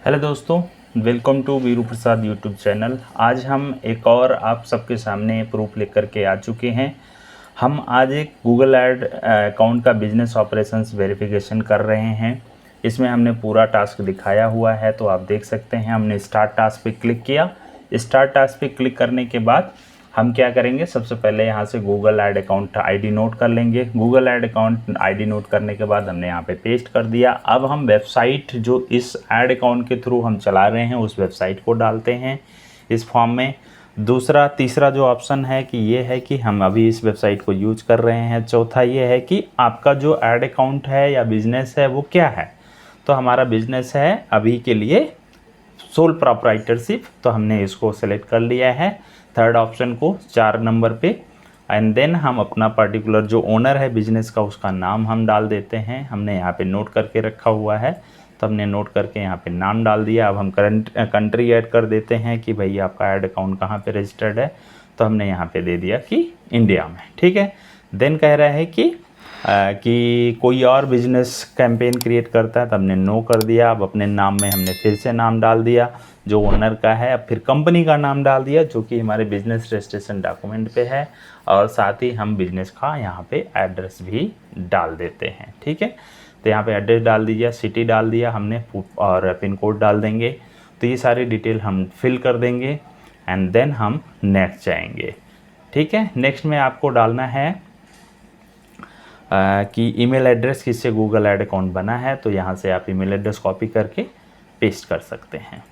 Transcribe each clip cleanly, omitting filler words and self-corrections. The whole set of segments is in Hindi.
हेलो दोस्तों, welcome to Veeru Prasad YouTube channel. आज हम एक और आप सबके सामने प्रूफ लेकर के आ चुके हैं। हम आज एक गूगल ऐड अकाउंट का बिजनेस ऑपरेशंस वेरिफिकेशन कर रहे हैं। इसमें हमने पूरा टास्क दिखाया हुआ है, तो आप देख सकते हैं। हमने स्टार्ट टास्क पे क्लिक किया। स्टार्ट टास्क पे क्लिक करने के बाद हम क्या करेंगे, सबसे पहले यहाँ से Google add account ID note कर लेंगे। Google add account ID note करने के बाद हमने यहाँ पे पेस्ट कर दिया। अब हम वेबसाइट जो इस ऐड अकाउंट के थ्रू हम चला रहे हैं उस वेबसाइट को डालते हैं इस फॉर्म में। तीसरा जो ऑप्शन है कि ये है कि हम अभी इस वेबसाइट को यूज कर रहे हैं। चौथा ये है कि आपका जो ऐड अकाउंट है या बिजनेस है वो क्या है। तो हमारा बिजनेस है अभी के लिए सोल प्रोप्राइटरशिप, तो हमने इसको सेलेक्ट कर लिया है थर्ड ऑप्शन को 4 नंबर पे। एंड देन हम अपना पर्टिकुलर जो ओनर है बिजनेस का उसका नाम हम डाल देते हैं। हमने यहाँ पे नोट करके रखा हुआ है, तो हमने नोट करके यहाँ पे नाम डाल दिया। अब हम कंट्री ऐड कर देते हैं कि भाई आपका ऐड अकाउंट कहाँ पे रजिस्टर्ड है, तो हमने यहाँ पे दे दिया कि इंडिया में। ठीक है। देन कह रहा है कि कोई और बिजनेस कैंपेन क्रिएट करता है, तो हमने नो कर दिया। अब अपने नाम में हमने फिर से नाम डाल दिया जो ओनर का है। अब फिर कंपनी का नाम डाल दिया जो कि हमारे बिजनेस रजिस्ट्रेशन डॉक्यूमेंट पे है, और साथ ही हम बिजनेस का यहाँ पे एड्रेस भी डाल देते हैं। ठीक है। तो यहाँ पे एड्रेस डाल दीजिए, सिटी डाल दिया हमने, और पिन कोड डाल देंगे। तो ये सारी डिटेल हम फिल कर देंगे एंड देन हम नेक्स्ट जाएंगे। ठीक है। नेक्स्ट में आपको डालना है कि ईमेल एड्रेस किससे गूगल ऐड अकाउंट बना है, तो यहाँ से आप ईमेल एड्रेस कॉपी करके पेस्ट कर सकते हैं।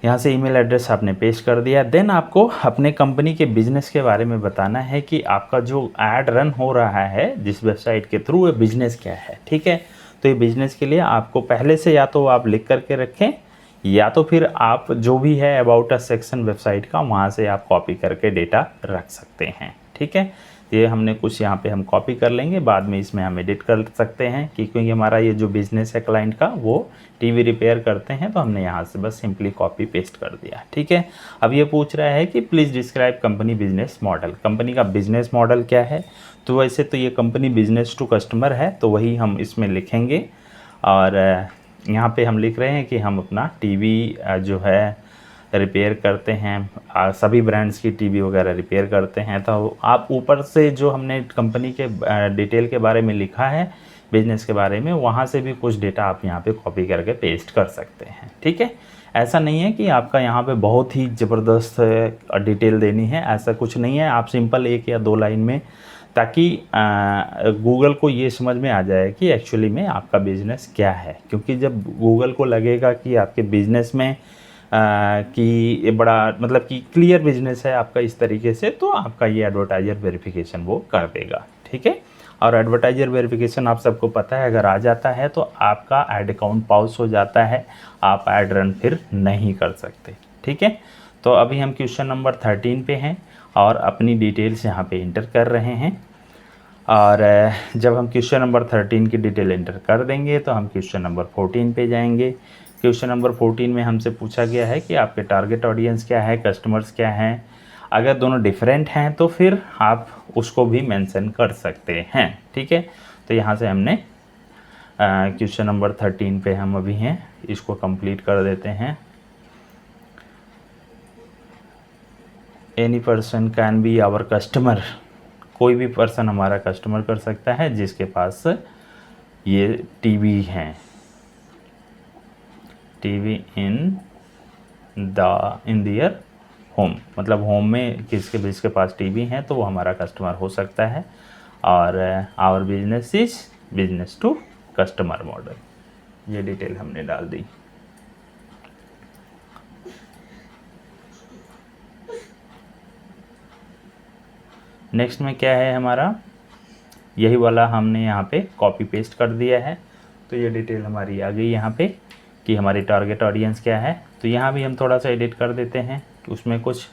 यहाँ से ईमेल एड्रेस आपने पेस्ट कर दिया। देन आपको अपने कंपनी के बिजनेस के बारे में बताना है कि आपका जो ऐड रन हो रहा है जिस वेबसाइट के थ्रू, ये बिजनेस क्या है। ठीक है। तो ये बिजनेस के लिए आपको पहले से या तो आप लिख करके रखें, या तो फिर आप जो भी है अबाउट अ सेक्शन वेबसाइट का, वहाँ से आप कॉपी करके डेटा रख सकते हैं। ठीक है। ये हमने कुछ यहाँ पे हम कॉपी कर लेंगे, बाद में इसमें हम एडिट कर सकते हैं कि क्योंकि हमारा ये जो बिज़नेस है क्लाइंट का वो टीवी रिपेयर करते हैं, तो हमने यहाँ से बस सिंपली कॉपी पेस्ट कर दिया। ठीक है। अब ये पूछ रहा है कि please describe company business model. Company का बिजनेस मॉडल क्या है, तो वैसे तो ये कंपनी बिजनेस टू कस्टमर है, तो वही हम इसमें लिखेंगे। और यहाँ पे हम लिख रहे हैं कि हम अपना टीवी जो है रिपेयर करते हैं, सभी ब्रांड्स की टीवी वगैरह रिपेयर करते हैं। तो आप ऊपर से जो हमने कंपनी के डिटेल के बारे में लिखा है, बिजनेस के बारे में, वहाँ से भी कुछ डेटा आप यहाँ पे कॉपी करके पेस्ट कर सकते हैं। ठीक है। ऐसा नहीं है कि आपका यहाँ पे बहुत ही ज़बरदस्त डिटेल देनी है, ऐसा कुछ नहीं है। आप सिंपल 1 या 2 लाइन में, ताकि गूगल को ये समझ में आ जाए कि एक्चुअली में आपका बिज़नेस क्या है। क्योंकि जब गूगल को लगेगा कि आपके बिज़नेस में कि ये बड़ा मतलब कि क्लियर बिजनेस है आपका इस तरीके से, तो आपका ये एडवर्टाइजर वेरिफिकेशन वो कर देगा। ठीक है। और एडवर्टाइजर वेरिफिकेशन आप सबको पता है, अगर आ जाता है तो आपका ऐड अकाउंट पॉज हो जाता है, आप ऐड रन फिर नहीं कर सकते। ठीक है। तो अभी हम क्वेश्चन नंबर 13 पे हैं और अपनी डिटेल्स यहाँ पे इंटर कर रहे हैं। और जब हम क्वेश्चन नंबर 13 की डिटेल इंटर कर देंगे तो हम क्वेश्चन नंबर 14 पे जाएंगे। क्वेश्चन नंबर 14 में हमसे पूछा गया है कि आपके टारगेट ऑडियंस क्या है, कस्टमर्स क्या हैं। अगर दोनों डिफरेंट हैं तो फिर आप उसको भी मेंशन कर सकते हैं। ठीक है। तो यहाँ से हमने क्वेश्चन नंबर 13 पे हम अभी हैं, इसको कंप्लीट कर देते हैं। Any person can be our customer, कोई भी पर्सन हमारा कस्टमर कर सकता है जिसके पास ये टीवी हैं, टीवी इन दियर होम, मतलब होम में जिसके पास टीवी हैं तो वो हमारा कस्टमर हो सकता है। और our business is business to customer model, ये डिटेल हमने डाल दी। नेक्स्ट में क्या है हमारा, यही वाला हमने यहाँ पे कॉपी पेस्ट कर दिया है। तो ये डिटेल हमारी आ गई यहाँ पे कि हमारी टारगेट ऑडियंस क्या है। तो यहाँ भी हम थोड़ा सा एडिट कर देते हैं कि उसमें कुछ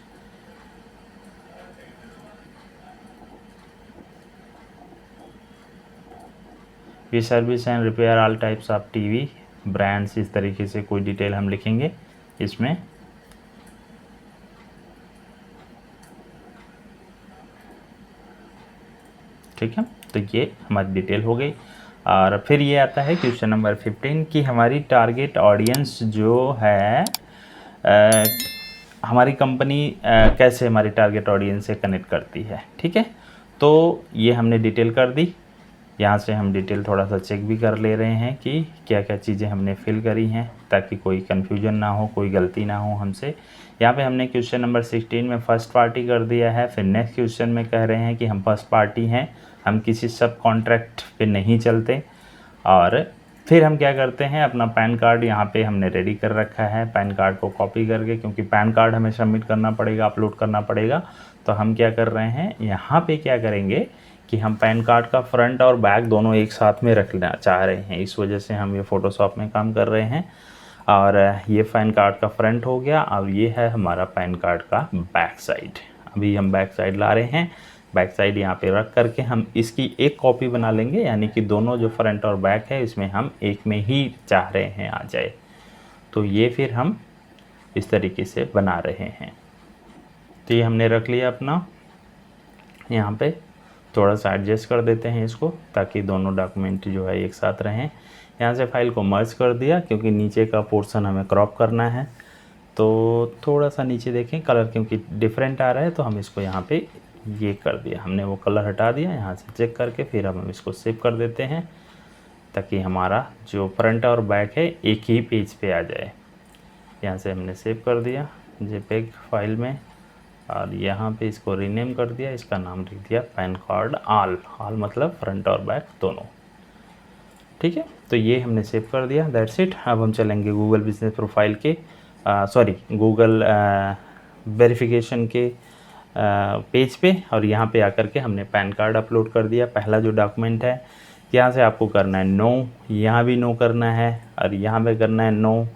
we service and repair all types of TV brands, इस तरीके से कोई डिटेल हम लिखेंगे इसमें। ठीक है। तो ये हमारी डिटेल हो गई। और फिर ये आता है क्वेश्चन नंबर 15 कि हमारी टारगेट ऑडियंस जो है हमारी कंपनी कैसे हमारी टारगेट ऑडियंस से कनेक्ट करती है। ठीक है, तो ये हमने डिटेल कर दी। यहाँ से हम डिटेल थोड़ा सा चेक भी कर ले रहे हैं कि क्या क्या चीज़ें हमने फिल करी हैं, ताकि कोई कन्फ्यूजन ना हो, कोई गलती ना हो हमसे। यहाँ पे हमने क्वेश्चन नंबर 16 में फ़र्स्ट पार्टी कर दिया है। फिर नेक्स्ट क्वेश्चन में कह रहे हैं कि हम फर्स्ट पार्टी हैं, हम किसी सब कॉन्ट्रैक्ट पे नहीं चलते। और फिर हम क्या करते हैं, अपना पैन कार्ड यहाँ पे हमने रेडी कर रखा है। पैन कार्ड को कॉपी करके, क्योंकि पैन कार्ड हमें सबमिट करना पड़ेगा, अपलोड करना पड़ेगा, तो हम क्या कर रहे हैं, यहाँ पे क्या करेंगे कि हम पैन कार्ड का फ्रंट और बैक दोनों एक साथ में रखना चाह रहे हैं। इस वजह से हम ये फ़ोटोशॉप में काम कर रहे हैं। और ये पैन कार्ड का फ्रंट हो गया, और ये है हमारा पैन कार्ड का बैक साइड। अभी हम बैक साइड ला रहे हैं। बैक साइड यहाँ पे रख करके हम इसकी एक कॉपी बना लेंगे, यानी कि दोनों जो फ्रंट और बैक है इसमें हम एक में ही चाह रहे हैं आ जाए। तो ये फिर हम इस तरीके से बना रहे हैं। तो ये हमने रख लिया अपना। यहाँ पे थोड़ा सा एडजस्ट कर देते हैं इसको, ताकि दोनों डॉक्यूमेंट जो है एक साथ रहें। यहाँ से फाइल को मर्ज कर दिया, क्योंकि नीचे का पोर्शन हमें क्रॉप करना है। तो थोड़ा सा नीचे देखें, कलर क्योंकि डिफरेंट आ रहा है, तो हम इसको यहाँ पे ये कर दिया, हमने वो कलर हटा दिया। यहाँ से चेक करके फिर हम इसको सेव कर देते हैं, ताकि हमारा जो फ्रंट और बैक है एक ही पेज पे आ जाए। यहाँ से हमने सेव कर दिया जेपेग फाइल में, और यहाँ पे इसको रीनेम कर दिया। इसका नाम लिख दिया पैन कार्ड ऑल मतलब फ्रंट और बैक दोनों। ठीक है, तो ये हमने सेव कर दिया, दैट्स इट। अब हम चलेंगे गूगल बिजनेस प्रोफाइल के गूगल वेरिफिकेशन के पेज पे, और यहाँ पे आकर के हमने पैन कार्ड अपलोड कर दिया। पहला जो डॉक्यूमेंट है, यहाँ से आपको करना है नो, यहाँ भी नो करना है, और यहाँ पे करना है नो।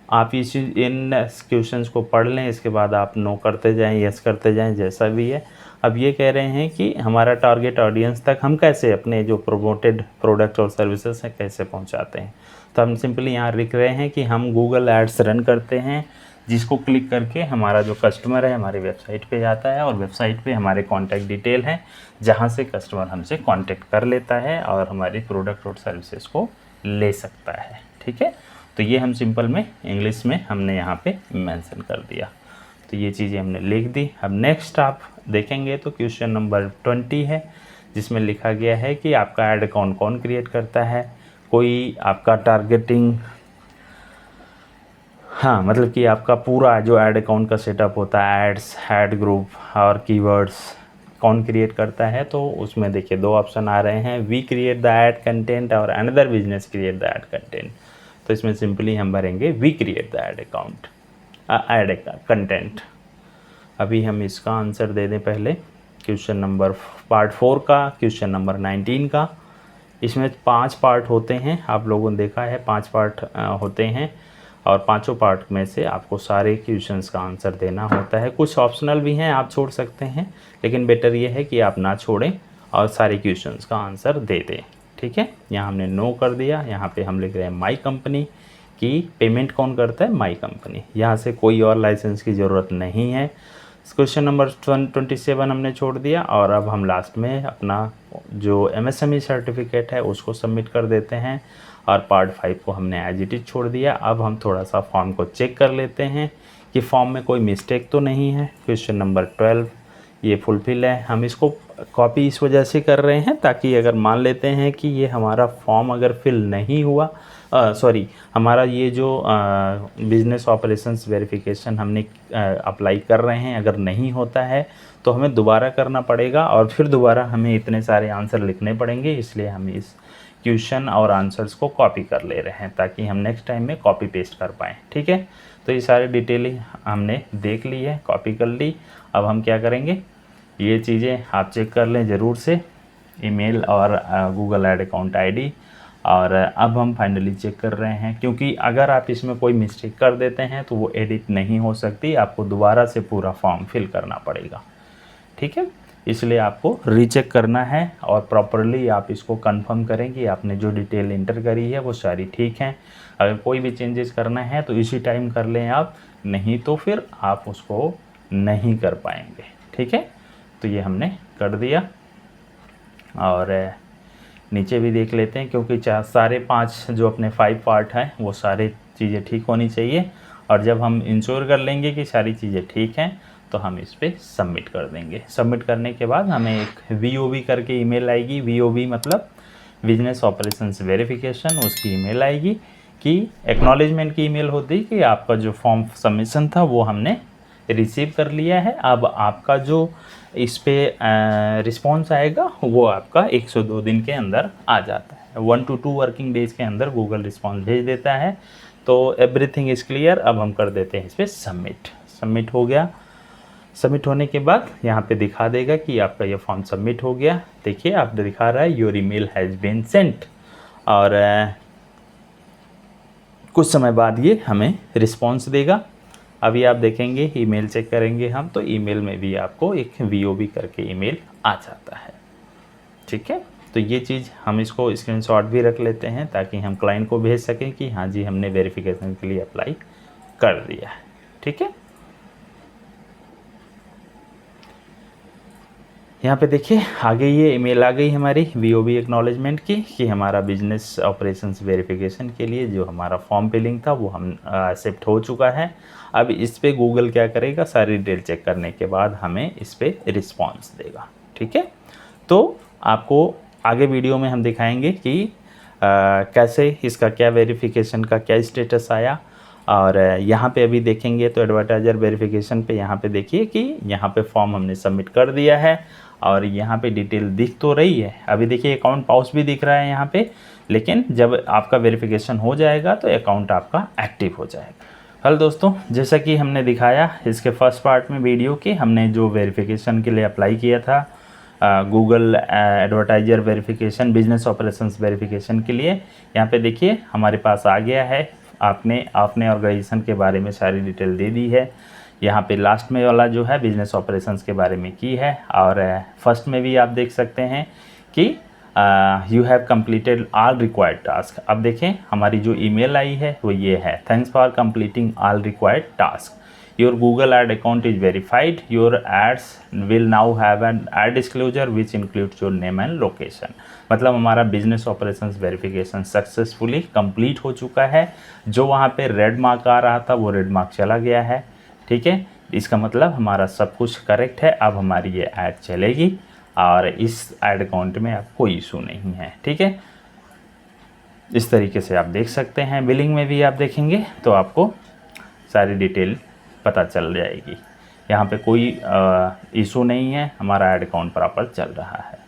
आप इन क्वेश्चंस को पढ़ लें, इसके बाद आप नो करते जाएं, यस करते जाएं, जैसा भी है। अब ये कह रहे हैं कि हमारा टारगेट ऑडियंस तक हम कैसे अपने जो प्रमोटेड प्रोडक्ट और सर्विसेज हैं कैसे पहुंचाते हैं। तो हम सिंपली यहाँ लिख रहे हैं कि हम गूगल एड्स रन करते हैं, जिसको क्लिक करके हमारा जो कस्टमर है हमारी वेबसाइट पे जाता है, और वेबसाइट पे हमारे कॉन्टैक्ट डिटेल हैं, जहाँ से कस्टमर हमसे कॉन्टैक्ट कर लेता है और हमारी प्रोडक्ट और सर्विसेज को ले सकता है। ठीक है, तो ये हम सिंपल में इंग्लिश में हमने यहाँ पे मेंशन कर दिया। तो ये चीज़ें हमने लिख दी। अब नेक्स्ट आप देखेंगे तो क्वेश्चन नंबर 20 है, जिसमें लिखा गया है कि आपका ऐड अकाउंट कौन क्रिएट करता है। कोई आपका टारगेटिंग, हाँ मतलब कि आपका पूरा जो ऐड अकाउंट का सेटअप होता है, एड्स, ऐड ग्रुप और कीवर्ड्स कौन क्रिएट करता है। तो उसमें देखिए दो ऑप्शन आ रहे हैं, we create the ad content और another business create the ad content. तो इसमें सिंपली हम भरेंगे we create the ad account ad content. अभी हम इसका आंसर दे दें पहले, क्वेश्चन नंबर पार्ट 4 का, क्वेश्चन नंबर 19 का। इसमें 5 पार्ट होते हैं, आप लोगों ने देखा है 5 पार्ट होते हैं, और पांचों पार्ट में से आपको सारे क्वेश्चंस का आंसर देना होता है। कुछ ऑप्शनल भी हैं, आप छोड़ सकते हैं, लेकिन बेटर ये है कि आप ना छोड़ें और सारे क्वेश्चंस का आंसर दे दें। ठीक है, यहाँ हमने नो कर दिया। यहाँ पे हम लिख रहे हैं माई कंपनी की पेमेंट कौन करता है, माई कंपनी। यहाँ से कोई और लाइसेंस की ज़रूरत नहीं है। क्वेश्चन नंबर 27 हमने छोड़ दिया, और अब हम लास्ट में अपना जो MSME सर्टिफिकेट है उसको सबमिट कर देते हैं, और पार्ट 5 को हमने एज इट इज छोड़ दिया। अब हम थोड़ा सा फॉर्म को चेक कर लेते हैं कि फॉर्म में कोई मिस्टेक तो नहीं है। क्वेश्चन नंबर 12 ये फुलफिल है। हम इसको कॉपी इस वजह से कर रहे हैं, ताकि अगर मान लेते हैं कि ये हमारा फॉर्म अगर फिल नहीं हुआ, हमारा ये जो बिजनेस ऑपरेशंस वेरिफिकेशन हमने अप्लाई कर रहे हैं अगर नहीं होता है, तो हमें दोबारा करना पड़ेगा, और फिर दोबारा हमें इतने सारे आंसर लिखने पड़ेंगे। इसलिए हम इस क्वेश्चन और आंसर्स को कॉपी कर ले रहे हैं, ताकि हम नेक्स्ट टाइम में कॉपी पेस्ट कर पाएँ। ठीक है, तो ये सारी डिटेल हमने देख ली है, कॉपी कर ली। अब हम क्या करेंगे, ये चीज़ें आप चेक कर लें ज़रूर से, ईमेल और गूगल ऐड अकाउंट आईडी। और अब हम फाइनली चेक कर रहे हैं, क्योंकि अगर आप इसमें कोई मिस्टेक कर देते हैं तो वो एडिट नहीं हो सकती, आपको दोबारा से पूरा फॉर्म फिल करना पड़ेगा। ठीक है, इसलिए आपको रीचेक करना है, और प्रॉपरली आप इसको कंफर्म करें कि आपने जो डिटेल इंटर करी है वो सारी ठीक हैं। अगर कोई भी चेंजेस करना है तो इसी टाइम कर लें आप, नहीं तो फिर आप उसको नहीं कर पाएंगे। ठीक है, तो ये हमने कर दिया। और नीचे भी देख लेते हैं, क्योंकि सारे 5 जो अपने 5 पार्ट हैं वो सारी चीज़ें ठीक होनी चाहिए। और जब हम इंश्योर कर लेंगे कि सारी चीज़ें ठीक हैं तो हम इस पर सबमिट कर देंगे। सबमिट करने के बाद हमें एक VOV करके ईमेल आएगी। VOV मतलब बिजनेस ऑपरेशंस वेरिफिकेशन, उसकी ईमेल आएगी कि एक्नॉलेजमेंट की ईमेल होती कि आपका जो फॉर्म सबमिशन था वो हमने रिसीव कर लिया है। अब आपका जो इस पे रिस्पॉन्स आएगा वो आपका 102 दिन के अंदर आ जाता है। 1 to 2 वर्किंग डेज़ के अंदर गूगल रिस्पॉन्स भेज देता है। तो एवरीथिंग इज़ क्लियर। अब हम कर देते हैं इस पर सबमिट। सबमिट हो गया। सबमिट होने के बाद यहाँ पे दिखा देगा कि आपका ये फॉर्म सबमिट हो गया। देखिए आप दिखा रहा है your email has been sent, और कुछ समय बाद ये हमें रिस्पॉन्स देगा। अभी आप देखेंगे ईमेल चेक करेंगे हम, तो ईमेल में भी आपको एक VOV करके ईमेल आ जाता है। ठीक है, तो ये चीज़ हम इसको स्क्रीनशॉट भी रख लेते हैं ताकि हम क्लाइंट को भेज सकें कि हाँ जी हमने वेरिफिकेशन के लिए अप्लाई कर दिया है। ठीक है, यहाँ पे देखिए आगे ये ईमेल आ गई हमारी VOV एक्नॉलेजमेंट की कि हमारा बिजनेस ऑपरेशंस वेरिफिकेशन के लिए जो हमारा फॉर्म फिलिंग था वो हम एक्सेप्ट हो चुका है। अब इस पे गूगल क्या करेगा, सारी डिटेल चेक करने के बाद हमें इस पे रिस्पॉन्स देगा। ठीक है, तो आपको आगे वीडियो में हम दिखाएंगे कि कैसे इसका क्या वेरिफिकेशन का क्या स्टेटस आया। और यहाँ पे अभी देखेंगे तो एडवर्टाइजर वेरिफिकेशन पे यहाँ पे देखिए कि यहाँ पे फॉर्म हमने सबमिट कर दिया है और यहाँ पे डिटेल दिख तो रही है। अभी देखिए अकाउंट पाउच भी दिख रहा है यहाँ पे, लेकिन जब आपका वेरिफिकेशन हो जाएगा तो अकाउंट आपका एक्टिव हो जाएगा। हेलो दोस्तों, जैसा कि हमने दिखाया इसके फर्स्ट पार्ट में वीडियो के, हमने जो वेरिफिकेशन के लिए अप्लाई किया था Google advertiser verification, business operations verification के लिए, यहाँ पे देखिए हमारे पास आ गया है। आपने ऑर्गेनाइजेशन के बारे में सारी डिटेल दे दी है। यहाँ पे लास्ट में वाला जो है बिजनेस ऑपरेशंस के बारे में की है, और फर्स्ट में भी आप देख सकते हैं कि you have completed all required task. अब देखें हमारी जो ईमेल आई है वो ये है, thanks for completing all required task, your Google ad account is verified, your ads will now have an ad disclosure which includes your name and location. मतलब हमारा business operations verification successfully complete हो चुका है। जो वहाँ पे रेड मार्क आ रहा था वो रेड मार्क चला गया है। ठीक है, इसका मतलब हमारा सब कुछ करेक्ट है। अब हमारी ये ऐड चलेगी और इस ऐड अकाउंट में अब कोई इशू नहीं है। ठीक है, इस तरीके से आप देख सकते हैं। बिलिंग में भी आप देखेंगे तो आपको सारी डिटेल पता चल जाएगी। यहाँ पे कोई इशू नहीं है, हमारा ऐड अकाउंट प्रॉपर चल रहा है।